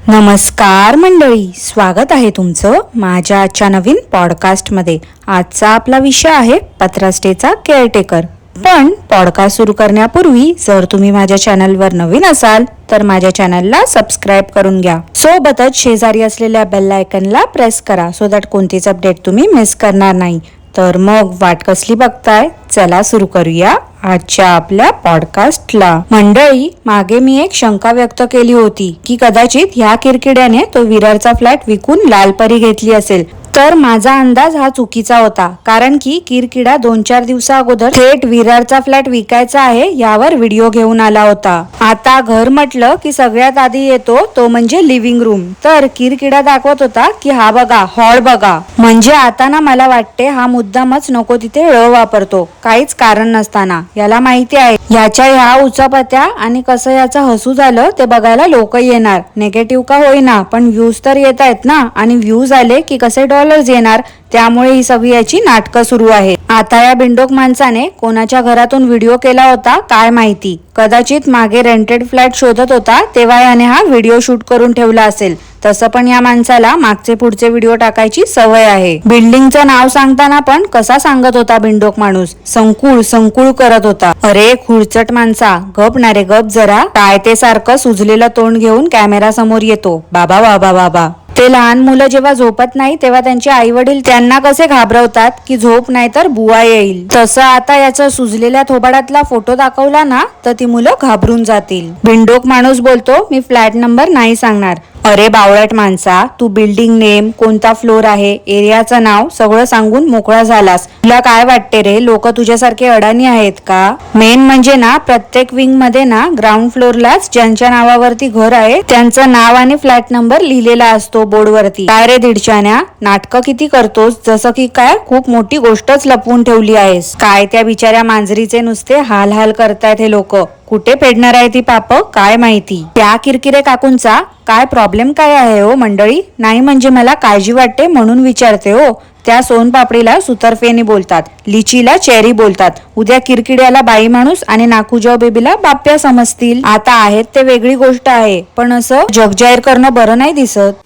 नमस्कार मंडळी, स्वागत आहे तुमचं माझ्या आजच्या नवीन पॉडकास्टमध्ये। आजचा आपला विषय आहे पत्रास्टेचा केअरटेकर। पण पॉडकास्ट सुरू करण्यापूर्वी जर तुम्ही माझ्या चॅनलवर नवीन असाल तर माझ्या चॅनलला सबस्क्राईब करून घ्या। सोबतच शेजारी असलेल्या बेल आयकनला प्रेस करा सो दॅट कोणतीच अपडेट तुम्ही मिस करणार नाही। तर मग वाट कसली बघताय, चला सुरू करूया आजच्या आपल्या पॉडकास्टला। मंडळी, मागे मी एक शंका व्यक्त केली होती की कदाचित ह्या किरकिड्याने तो विरारचा फ्लॅट विकून लालपरी घेतली असेल। तर माझा अंदाज हा चुकीचा होता, कारण की किरकिडा 2-4 दिवसा अगोदर थेट विरारचा फ्लॅट विकायचा आहे यावर व्हिडिओ घेऊन आला होता। आता घर म्हटलं की सगळ्यात आधी येतो तो म्हणजे लिव्हिंग रूम। तर किरकिडा दाखवत होता की हा बघा, हॉल बघा। म्हणजे आता ना मला वाटते हा मुद्दामच नको तिथे ळ वापरतो, काहीच कारण नसताना। याला माहिती आहे याच्या ह्या उचापत्या आणि कसं याचं हसू झालं ते बघायला लोक येणार। नेगेटिव्ह का होईना पण व्ह्यूज तर येत आहेत ना, आणि व्ह्यूज आले की कसे डॉलर्स येणार, त्यामुळे ही सगळी याची नाटकं सुरू आहेत। आता या बिंडोक माणसाने कोणाच्या घरातून व्हिडिओ केला होता काय माहिती। कदाचित मागे रेंटेड फ्लॅट शोधत होता तेव्हा याने हा व्हिडिओ शूट करून ठेवला असेल। तसं पण या माणसाला मागचे पुढचे व्हिडिओ टाकायची सवय आहे। बिल्डिंगचं नाव सांगताना पण कसा सांगत होता बिंडोक माणूस, संकुळ संकुळ करत होता। अरे खुळचट माणसा, गप ना रे गप जरा। काय ते सारखं सुजलेलं तोंड घेऊन कॅमेरा समोर येतो, बाबा बाबा बाबा। ते लहान मुलं जेव्हा झोपत नाही तेव्हा त्यांचे आई वडील त्यांना कसे घाबरवतात की झोप नाही तर बुवा येईल, तसं आता याचा सुजलेल्या थोबाडातला फोटो दाखवला ना तर ती मुलं घाबरून जातील। बिंडोक माणूस बोलतो मी फ्लॅट नंबर नाही सांगणार। अरे बावळट माणसा, तू बिल्डिंग नेम, कोणता फ्लोर आहे, एरियाचं नाव सगळं सांगून मोकळा झालास। तुला काय वाटते रे, लोक तुझ्यासारखे अडाणी आहेत का? मेन म्हणजे ना प्रत्येक विंग मध्ये ना ग्राउंड फ्लोरलाच ज्यांच्या नावावरती घर आहे त्यांचं नाव आणि फ्लॅट नंबर लिहिलेला असतो बोर्डवरती। काय रे दीडशान्या, नाटकं किती करतोस, जसं की काय खूप मोठी गोष्टच लपवून ठेवली आहेस। काय त्या बिचाऱ्या मांजरीचे नुसते हाल हाल करतायत हे लोक, कुठे फेडणार आहे ती पाप काय माहिती। त्या किरकिरे काकूंचा काय प्रॉब्लेम काय आहे हो मंडळी? नाही म्हणजे मला काळजी वाटते म्हणून विचारते हो। त्या सोनपापडीला सुतरफेनी बोलतात, लिचीला चेरी बोलतात, उद्या किरकिड्याला बाई माणूस आणि नाकूजाव बेबीला बाप्या समजतील। आता आहेत ते वेगळी गोष्ट आहे, पण असं जगजाहीर करणं बरं नाही दिसत।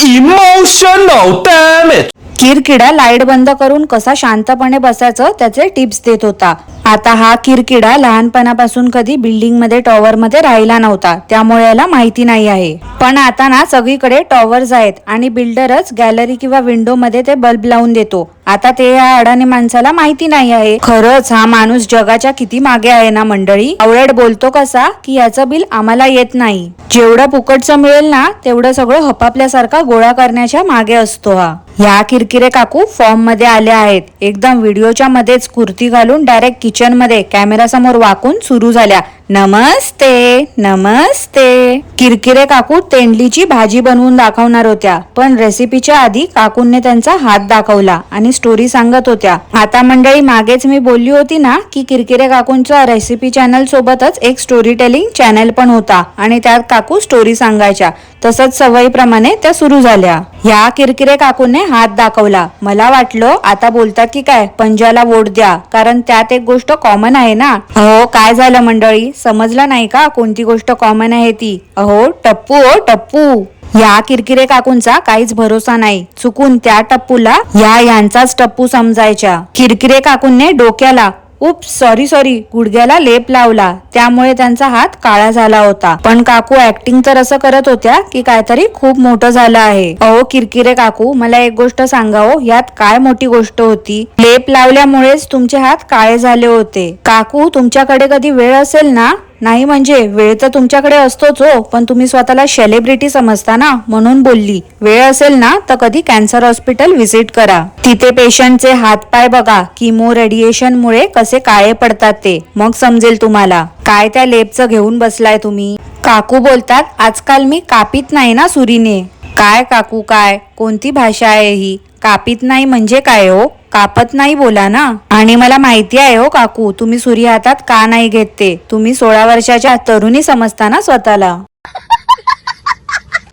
Emotional damage. किरकिडा लाईट बंद करून कसा शांतपणे बसायचं त्याचे टिप्स देत होता। आता हा किरकिडा लहानपणापासून कधी बिल्डिंग मध्ये टॉवर मध्ये राहिला नव्हता, त्यामुळे याला माहिती नाही आहे। पण आता ना सगळीकडे टॉवर्स आहेत आणि बिल्डरच गॅलरी किंवा विंडो मध्ये ते बल्ब लावून देतो। आता ते या अडाणी माणसाला माहिती नाही आहे। खरंच हा माणूस जगाच्या किती मागे आहे ना मंडळी। आवळट बोलतो कसा की याचं बिल आम्हाला येत नाही, जेवढं फुकटचं मिळेल ना तेवढं सगळं हपापल्यासारखा गोळा करण्याच्या मागे असतो हा। ह्या किरकिरे काकू फॉर्म मध्ये आल्या आहेत, एकदम व्हिडिओच्या मध्येच कुर्ती घालून डायरेक्ट किचन मध्ये कॅमेरा समोर वाकून सुरू झाल्या, नमस्ते नमस्ते। किरकिरे काकू तेंडलीची भाजी बनवून दाखवणार होत्या, पण रेसिपीच्या आधी काकूंनी त्यांचा हात दाखवला आणि स्टोरी सांगत होत्या। आता मंडळी, मागेच मी बोलली होती ना की किरकिरे काकूंचा रेसिपी चॅनल सोबतच एक स्टोरी टेलिंग चॅनल पण होता आणि त्यात काकू स्टोरी सांगायच्या। तसंच सवयीप्रमाणे त्या सुरू झाल्या। ह्या किरकिरे काकूने हात दाखवला, मला वाटलं आता बोलतात की काय पंजाला वोट द्या, कारण त्यात एक गोष्ट कॉमन आहे ना। अहो काय झालं मंडळी, समजलं नाही का कोणती गोष्ट कॉमन आहे ती? अहो टप्पू, ओ टप्पू। या किरकिरे काकूंचा काहीच भरोसा नाही, चुकून त्या टप्पूला यांचाच टप्पू समजायच्या। किरकिरे काकूंने डोक्याला सॉरी गुडघ्याला लेप लावला, त्यामुळे त्यांचा हात काळा झाला होता। पण काकू ऍक्टिंग तर असं करत होत्या की काहीतरी खूप मोठं झालं आहे। अहो किरकिरे काकू, मला एक गोष्ट सांगा हो, यात काय मोठी गोष्ट होती? लेप लावल्यामुळेच तुमचे हात काळे झाले होते। काकू तुमच्याकडे कधी वेळ असेल ना, नाही म्हणजे वेळ तर तुमच्याकडे असतोच हो, पण तुम्ही स्वतःला सेलिब्रिटी समजता ना म्हणून बोलली। वेळ असेल ना तर कधी कॅन्सर हॉस्पिटल व्हिजिट करा, तिथे पेशंटचे हातपाय बघा, किमो रेडिएशन मुळे कसे काळे पडतात ते, मग समजेल तुम्हाला। काय त्या लेपचं घेऊन बसलाय तुम्ही? काकू बोलतात, आजकाल मी कापीत नाही ना सुरीने। काय काकू काय, कोणती भाषा आहे ही? कापीत नाही म्हणजे काय हो? कापत नाही बोला ना। आणि मला माहिती आहे हो काकू, तुम्ही सुरी हातात का नाही घेत ते, तुम्ही 16 वर्षाच्या तरुणी समजता ना स्वतःला।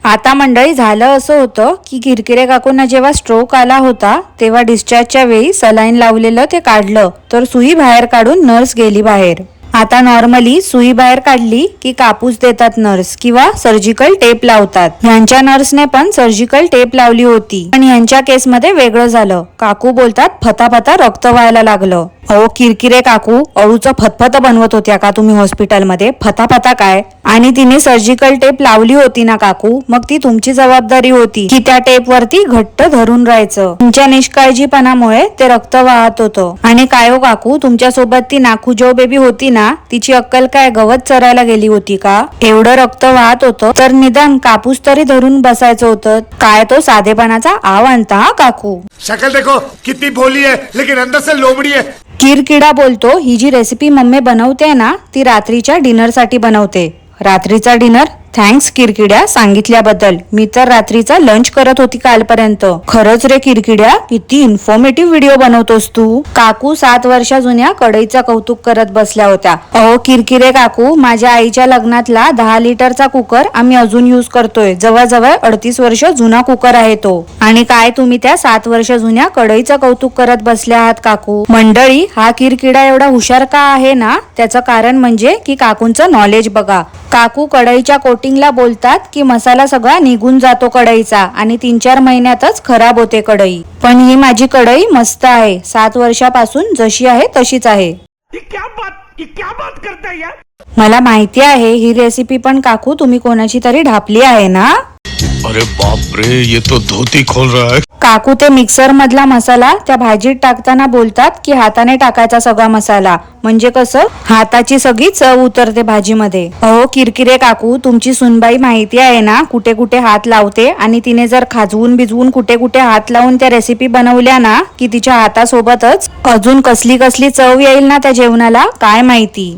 आता मंडळी, झालं असं होतं की किरकिरे काकूंना जेव्हा स्ट्रोक आला होता तेव्हा डिस्चार्जच्या वेळी सलाईन लावलेलं ते काढलं, तर सुई बाहेर काढून नर्स गेली बाहेर। आता नॉर्मली सुई बाहेर काढली की कापूस देतात नर्स किंवा सर्जिकल टेप लावतात। यांच्या नर्सने पण सर्जिकल टेप लावली होती, पण यांच्या केसमध्ये वेगळं झालं। काकू बोलतात फताफता रक्त व्हायला लागलं। अहो किरकिरे काकू, अळूचं फतफत बनवत होत्या का तुम्ही हॉस्पिटलमध्ये? फताफता काय? आणि तिने सर्जिकल टेप लावली होती ना काकू, मग ती तुमची जबाबदारी होती की त्या टेप वरती घट्ट धरून राहायचं। तुमच्या निष्काळजीपणामुळे ते रक्त वाहत होतं। आणि काय हो काकू, तुमच्या सोबत ती नाखूजो बेबी होती ना, तिची अक्कल काय गवत चरायला गेली होती का? एवढं रक्त वाहत होतं तर निदान कापूस तरी धरून बसायचं होतं। काय तो साधेपणाचा आव आणता हा काकू। शक्ल देखो कितनी भोली है लेकिन अंदर से लोमड़ी है। किरकिडा बोलतो, ही जी रेसिपी मम्मी बनवते ना, ती रात्रीच्या डिनर साठी बनवते। रात्रीचा डिनर? थँक्स किरकिड्या सांगितल्याबद्दल। मी तर रात्रीचा लंच करत होती कालपर्यंत। खरंच रे किरकिड्या, किती इन्फॉर्मेटिव्ह व्हिडिओ बनवतोस तू। काकू 7 वर्षा जुन्या कढईचा कौतुक करत बसल्या होत्या। अहो किरकिरे काकू, माझ्या आईच्या लग्नातला 10 लिटरचा कुकर आम्ही अजून यूज करतोय। जवळजवळ 38 वर्ष जुना कुकर आहे तो। आणि काय तुम्ही त्या 7 वर्ष जुन्या कढईचं कौतुक करत बसल्या आहात काकू? मंडळी, हा किरकिडा एवढा हुशार का आहे ना, त्याचं कारण म्हणजे की काकूंचं नॉलेज बघा। काकू कढईच्या कोटिंगला बोलतात की मसाला सगळा निघून जातो कढईचा आणि 3-4 महिन्यातच खराब होते कढई। पण ही माझी कढई मस्त आहे, 7 वर्षापासून जशी आहे तशीच आहे। ये क्या बात करता है यार? मला माहिती आहे ही रेसिपी पण काकू तुम्ही कोणाची तरी ढापली आहे ना। अरे बाप रे, ये तो धोती खोल रहा है। काकू ते मिक्सर मधला मसाला त्या भाजीत टाकताना बोलतात की हाताने टाकायचा सगळा मसाला, म्हणजे कसं हाताची सगळी चव उतरते भाजीमध्ये। अहो किरकिरे काकू, तुमची सुनबाई माहिती आहे ना कुठे कुठे हात लावते, आणि तिने जर खाजवून बिजवून कुठे कुठे हात लावून त्या रेसिपी बनवल्या ना की तिच्या हातासोबतच अजून कसली कसली चव येईल ना त्या जेवणाला, काय माहिती।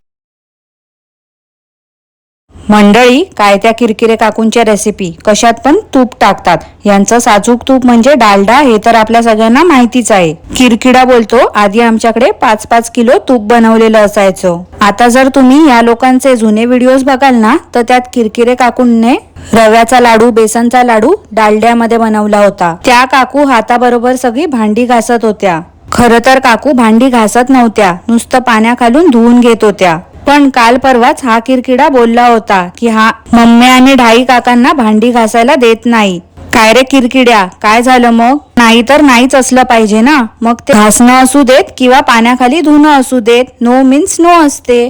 मंडळी, काय त्या किरकिरे काकूंच्या रेसिपी कशात पण तूप टाकतात। यांचं साजूक तूप म्हणजे डालडा हे तर आपल्या सगळ्यांना माहितीच आहे। किरकिडा बोलतो, आधी आमच्याकडे 5-5 किलो तूप बनवलेलं असायचं। आता जर तुम्ही या लोकांचे जुने व्हिडिओज बघाल ना, तर त्यात किरकिरे काकूंने रव्याचा लाडू, बेसनचा लाडू डालड्यामध्ये बनवला होता। त्या काकू हाताबरोबर सगळी भांडी घासत होत्या। खरं तर काकू भांडी घासत नव्हत्या, नुसतं पाण्याखालून धुवून घेत होत्या। पण काल परवाच हा किरकिडा बोलला होता की हा मम्मी आणि ढाई काकांना भांडी घासायला देत नाही। काय रे किरकिड्या, काय झालं मग? नाही तर नाहीच असलं पाहिजे ना, मग ते घासणं असू देत किंवा पाण्याखाली धुणं असू देत, नो मीन्स नो असते।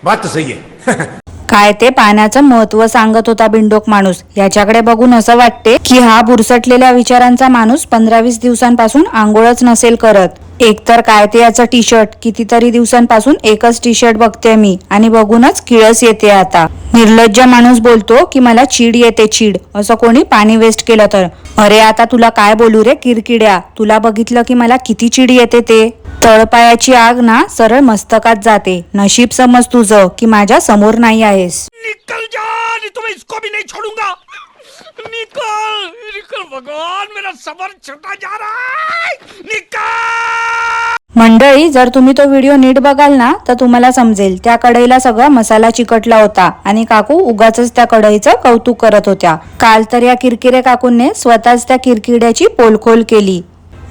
बात तो सही है। काय ते पाण्याचं महत्व सांगत होता बिंडोक माणूस। याच्याकडे बघून असं वाटते की हा बुरसटलेल्या विचारांचा माणूस 15-20 दिवसांपासून आंघोळच नसेल करत। एकतर काय ते याचं टी शर्ट, कितीतरी दिवसांपासून एकच टी शर्ट बघते मी आणि बघूनच किळस येते आता। निर्लज्ज माणूस बोलतो की मला चीड येते, चीड, असं कोणी पाणी वेस्ट केलं तर। अरे आता तुला काय बोलू रे किरकिड्या, तुला बघितलं की मला किती चीड येते ते। तळपायाची आग ना सरळ मस्तकात जाते। नशीब समज तुझं की माझ्या समोर नाही आहेस। निकल जा, नहीं तो मैं इसको भी नहीं छोड़ूंगा। निकल निकल, भगवान मेरा सबर छूटा जा रहा है। निकल। मंडळी, जर तुम्ही तो व्हिडिओ नीट बघाल ना तर तुम्हाला समजेल त्या कढईला सगळा मसाला चिकटला होता आणि काकू उगाचच त्या कढईचं कौतुक करत होत्या। काल तर या किरकिरे काकूंने स्वतःच त्या किरकिड्याची पोलखोल केली।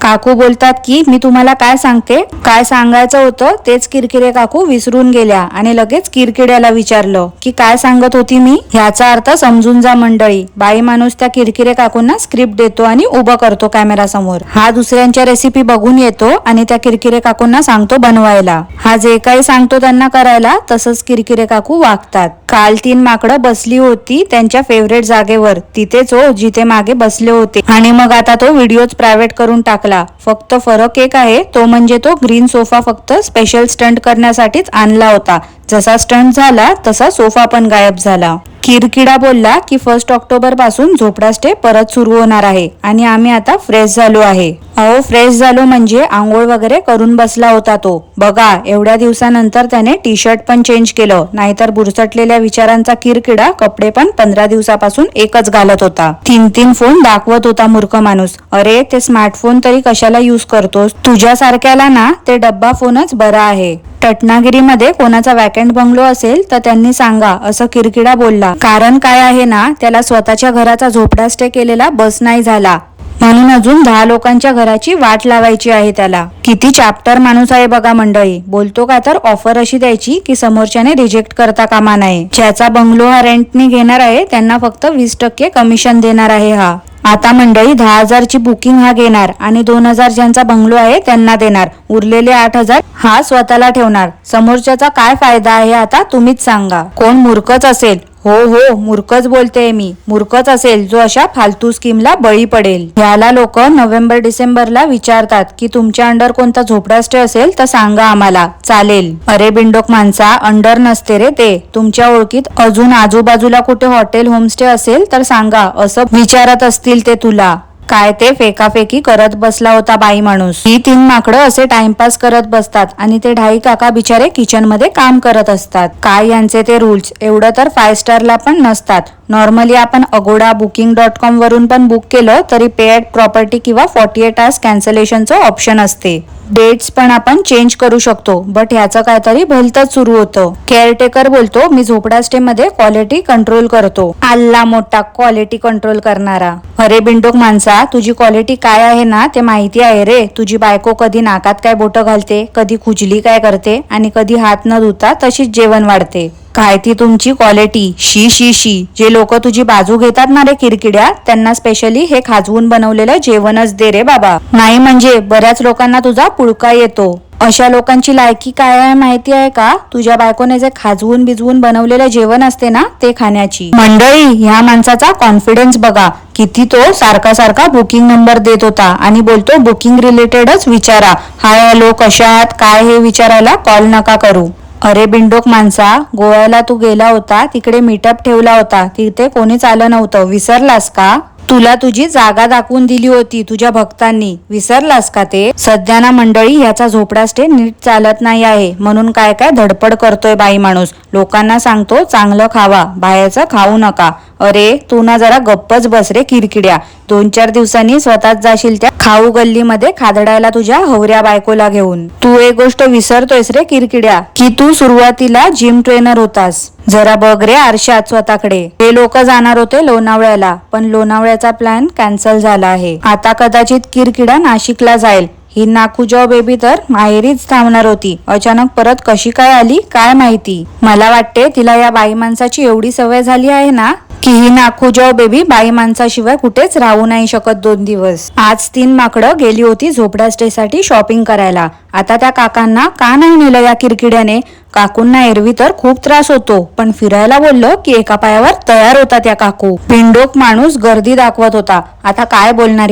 काकू बोलतात की मी तुम्हाला काय सांगते, काय सांगायचं होतं तेच किरकिरे काकू विसरून गेल्या आणि लगेच किरकिड्याला विचारलं की काय सांगत होती मी। ह्याचा अर्थ समजून जा मंडळी। बाई माणूस त्या किरकिरे काकूंना स्क्रिप्ट देतो आणि उभं करतो कॅमेरा समोर। हा दुसऱ्यांच्या रेसिपी बघून येतो आणि त्या किरकिरे काकूंना सांगतो बनवायला। हा जे काही सांगतो त्यांना करायला, तसंच किरकिरे काकू वागतात। काल 3 माकडं बसली होती त्यांच्या फेवरेट जागेवर, तिथेच हो जिथे मागे बसले होते। आणि मग आता तो व्हिडिओच प्रायव्हेट करून टाकला। फक्त फरक एक आहे, तो म्हणजे तो ग्रीन सोफा फक्त स्पेशल स्टंट करण्यासाठीच आणला होता। जसा स्टंट झाला तसा सोफा पण गायब झाला। किरकिडा बोलला की 1 ऑक्टोबर पासून झोपडा स्टे परत सुरू होणार आहे आणि आम्ही आता फ्रेश झालो आहे। अहो फ्रेश झालो म्हणजे आंघोळ वगैरे करून बसला होता तो। बघा एवढ्या दिवसानंतर त्याने टी शर्ट पण चेंज केलं, नाहीतर बुरसटलेल्या विचारांचा किरकिडा कपडे पण 15 दिवसापासून एकच घालत होता। 3 फोन दाखवत होता मूर्ख माणूस। अरे ते स्मार्टफोन तरी कशाला यूज करतोस? तुझ्यासारख्याला ना ते डब्बा फोनच बरा आहे। रत्नागिरीमध्ये कोणाचा वॅकंट बंगलो असेल तर त्यांनी सांगा, असं किरकिडा बोलला। कारण काय आहे ना, त्याला स्वतःच्या घराचा झोपडा स्टे केलेला बस नाही झाला। म्हणून अजून 10 लोकांच्या घराची वाट लावायची आहे त्याला. किती चॅप्टर माणूस आहे बघा मंडळी. बोलतो का तर ऑफर अशी द्यायची की समोरच्याने रिजेक्ट करता कामा नये. ज्याचा बंगलो हा रेंटने घेणार आहे त्यांना फक्त 20% कमिशन देणार आहे हा. आता मंडळी 10,000ची बुकिंग हा घेणार आणि 2,000 ज्यांचा बंगलो आहे त्यांना देणार. उरलेले 8,000 हा स्वतःला ठेवणार. समोरच्याचा काय फायदा आहे आता तुम्हीच सांगा. कोण मूर्खच असेल. हो मूर्खच बोलते मी. मूर्खच असेल जो अशा फालतू स्कीमला बळी पडेल. याला लोक नोव्हेंबर डिसेंबरला विचारतात की तुमच्या अंडर कोणता झोपडा स्टे असेल तर सांगा आम्हाला, चालेल. अरे बिंडोक माणसा, अंडर नसते रे ते. तुमच्या ओळखीत अजून आजूबाजूला कुठे हॉटेल होमस्टे असेल तर सांगा असं विचारत असतील ते तुला. काय ते फेकाफेकी करत बसला होता बाई माणूस. ही 3 माकडं असे टाइमपास करत बसतात आणि ते ढाई काका बिचारे किचन मध्ये काम करत असतात. काय यांचे ते रूल्स. एवढं तर 5 स्टारला पण नसतात. नॉर्मली आपण अगोडा booking.com वरून पण बुक केलं तरी पे ॲट प्रॉपर्टी किंवा 48 आवर्स कॅन्सलेशनचं ऑप्शन असते. डेट्स पण आपण चेंज करू शकतो. बट ह्याचं काहीतरी भलतंच सुरू होतं. केअरटेकर बोलतो मी झोपडा स्टे मध्ये क्वालिटी कंट्रोल करतो. आल्ला मोठा क्वालिटी कंट्रोल करणारा. अरे बिंडोक माणसा, तुझी क्वालिटी काय आहे ना ते माहिती आहे रे. तुझी बायको कधी नाकात काय बोटं घालते, कधी खुजली काय करते आणि कधी हात न धुता तशीच जेवण वाढते. काय ती तुमची क्वालिटी. शी. जे लोक तुझी बाजू घेतात ना रे किरकिड्या, त्यांना स्पेशली हे खाजवून बनवलेलं जेवणच दे रे बाबा. नाही म्हणजे बऱ्याच लोकांना तुझा पुळका येतो. अशा लोकांची लायकी काय आहे माहिती आहे का? तुझ्या बायकोने जे खाजवून बिजवून बनवलेलं जेवण असते ना ते खाण्याची. मंडळी, ह्या माणसाचा कॉन्फिडन्स बघा. किती तो सारखा बुकिंग नंबर देत होता आणि बोलतो बुकिंग रिलेटेडच विचारा. हाय हॅलो कशा आहात काय हे विचारायला कॉल नका करू. अरे बिंडोक माणसा, गोव्याला तू गेला होता तिकडे मीटअप ठेवला होता. तिथे कोणीच आलं नव्हतं. विसरलास का? तुला तुझी जागा दाखवून दिली होती तुझ्या भक्तांनी. विसरलास का ते? सध्या ना मंडळी ह्याचा झोपडा स्टे नीट चालत नाही आहे म्हणून काय धडपड करतोय बाई माणूस. लोकांना सांगतो चांगलं खावा, बाहेरचं खाऊ नका. अरे तू ना जरा गप्पच बस रे किरकिड्या. 2-4 दिवसांनी स्वतःच जाशील त्या खाऊ गल्लीमध्ये खादडायला तुझ्या हवऱ्या बायकोला घेऊन. तू एक गोष्ट विसरतोयस रे किरकिड्या की तू सुरुवातीला जिम ट्रेनर होतास. जरा बघ रे आरशात स्वतःकडे. हे लोक जाणार होते लोणावळ्याला पण लोणावळ्याचा प्लॅन कॅन्सल झाला आहे. आता कदाचित किरकिडा नाशिकला जाईल. ही नाकूजाव बेबी तर माहेरीच थांबणार होती. अचानक परत कशी काय आली काय माहिती. मला वाटते तिला या बाई माणसाची एवढी सवय झाली आहे ना की ही नाकूजाव बेबी बाई माणसाशिवाय कुठेच राहू नाही शकत 2 दिवस. आज 3 माकडं गेली होती झोपडा स्टे साठी शॉपिंग करायला. आता त्या काकांना का नाही नेलं या किरकिड्याने? काकूंना एरवी तर खूप त्रास होतो पण फिरायला बोललो की एका पायावर तयार होता त्या काकू. पिंडोक माणूस गर्दी दाखवत होता. आता काय बोलणार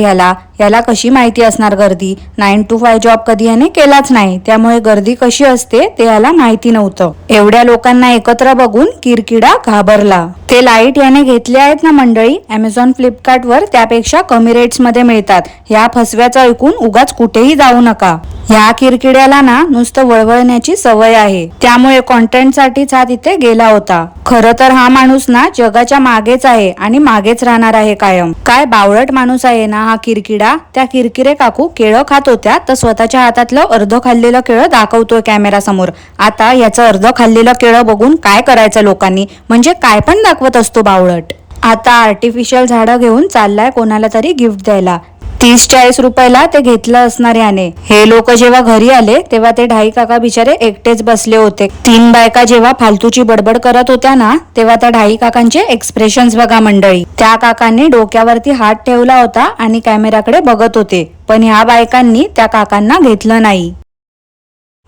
याला कशी माहिती असणार गर्दी. 9 to 5 जॉब कधी याने केलाच नाही त्यामुळे गर्दी कशी असते ते याला माहिती नव्हतं. एवढ्या लोकांना एकत्र बघून किरकिडा घाबरला. ते लाईट याने घेतले आहेत ना मंडळी Amazon फ्लिपकार्ट वर त्यापेक्षा कमी रेट्स मध्ये मिळतात. ह्या फसव्याचं ऐकून उगाच कुठेही जाऊ नका. ह्या किरकिड्याला ना नुसतं वळवळण्याची सवय आहे त्यामुळे कॉन्टेंट साठीच हा तिथे गेला होता. खरं तर हा माणूस ना जगाच्या मागेच आहे आणि मागेच राहणार आहे कायम. काय बावळट माणूस आहे ना हा किरकिडा. त्या किरकिरे काकू केळं खात होत्या तर स्वतःच्या हातातलं अर्ध खाल्लेलं केळं दाखवतोय कॅमेरा समोर. आता याचं अर्ध खाल्लेलं केळं बघून काय करायचं लोकांनी. म्हणजे काय पण दाखवत असतो बावळट. आता आर्टिफिशियल झाडं घेऊन चाललाय कोणाला तरी गिफ्ट द्यायला. 30-40 रुपयाला ते घेतलं असणार याने. हे लोक जेव्हा घरी आले तेव्हा ते ढाई काका बिचारे एकटेच बसले होते. 3 बायका जेव्हा फालतूची बडबड करत होत्या ना तेव्हा त्या ढाई काकांचे एक्सप्रेशन्स बघा मंडळी. त्या काकांनी डोक्यावरती हात ठेवला होता आणि कॅमेराकडे बघत होते पण ह्या बायकांनी त्या काकांना घेतलं नाही.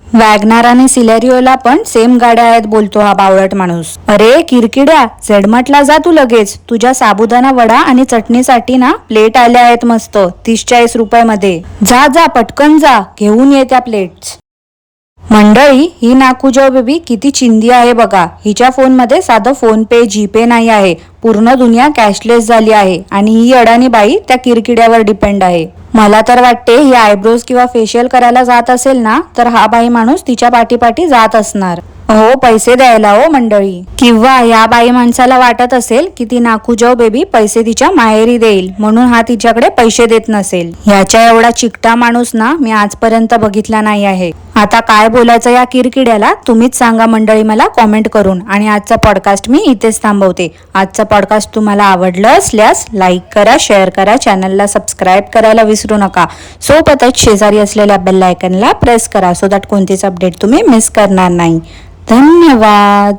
वॅगनार आणि सिलेरियोला पण सेम गाड्या आहेत बोलतो हा बावळट माणूस. अरे किरकिड्या झेडमटला जा तू लगेच. तुझ्या साबुदाणा वडा आणि चटणीसाठी ना प्लेट आल्या आहेत मस्त 30-40 रुपयामध्ये. जा पटकन जा घेऊन ये त्या प्लेट्स. मंडळी ही नाकूजाव बेबी किती चिंदी आहे बघा. हिच्या फोनमध्ये साधं फोन पे जीपे नाही आहे. पूर्ण दुनिया कॅशलेस झाली आहे आणि ही अडाणी बाई त्या किरकिड्यावर डिपेंड आहे. मला तर वाटते ही आयब्रोज किंवा फेशियल करायला जात असेल ना तर हा बाई माणूस तिच्या पाठीपाठी जात असणार. हो पैसे द्यायला हो मंडळी. किंवा या बाई माणसाला वाटत असेल की ती नाकूजाऊ बेबी पैसे तिच्या माहेरी देईल म्हणून हा तिच्याकडे पैसे देत नसेल. ह्याच्या एवढा चिकटा माणूस ना मी आजपर्यंत बघितला नाही आहे. आता काय बोलायचं या किरकिड्याला तुम्हीच सांगा मंडळी मला कॉमेंट करून. आणि आजचा पॉडकास्ट मी इथेच थांबवते. आजचा पॉडकास्ट तुम्हाला आवडलं असल्यास लाईक करा, शेअर करा, चॅनलला सबस्क्राईब करायला विसरू नका. सोबतच शेजारी असलेल्या बेल आयकनला प्रेस करा सो दॅट कोणतीच अपडेट तुम्ही मिस करणार नाही. धन्यवाद.